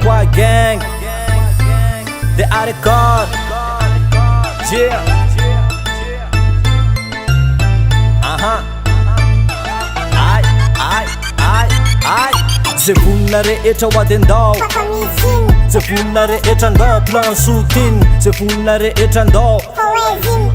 Bois Gang, the Aricard, yeah, ai. Ze vonina rehetra ho adindao, ze vonina rehetra andao plan soutine, ze vonina rehetra andao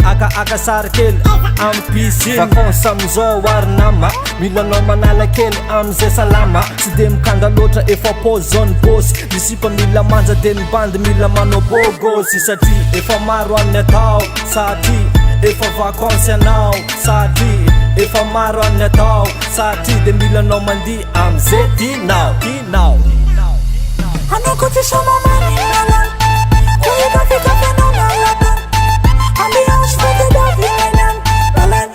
aka sary kely amy piscine. Vacances amizao ary nama, milanao manala kely amizay salama. Tsy de mikanda loatra efa pause zone boss, misipa mila manja de ny bandy mila manao bogosy. Satria efa maro amin'ny atao, satria efa vacances anao, satria efa maro amin'ny atao, satria de milanao mandiha amizay tinao. Anoko ty sama manilalan, kuya fica fenomenalan. Ambiance fete da vienen, balan.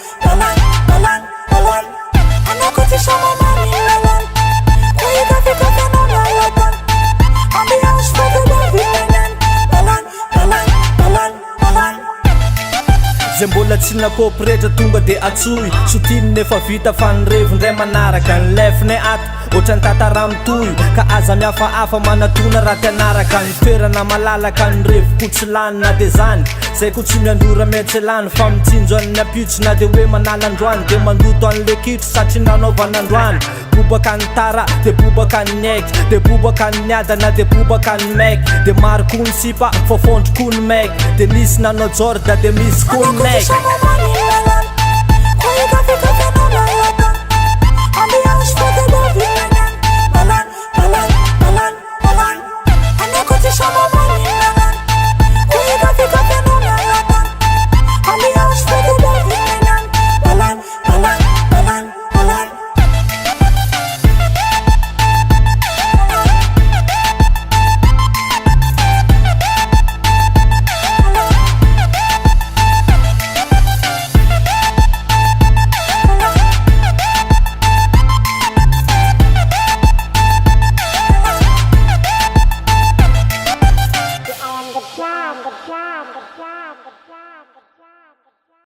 Anoko ty sama manilalan, kuya fica fenomenalan. Ambiance fete da vienen, balan. Zay mbola tsy nakôpiretra tonga de atsoy, sotiny nefa vita fanirevy ndray manaraka ny lefinay ato. Ohatrany tatara mitoy ka aza mihafahafa manatona raha tianaraka ny toerana malalaka ny revo tsy lany na de zany. Zay ko tsy miandrora metsy lany fa mitsinjo amin'ny apitso na de hoe manala androany de mandoto an'le kitro satria nanaovana androany. Bobaka ny tara de bobaka ny aiky, de bobaka ny adana de bobaka ny maiky. De maro ko ny sipa fofondro ko ny maiky, de misy nanao jorda de misy ko ny maiky.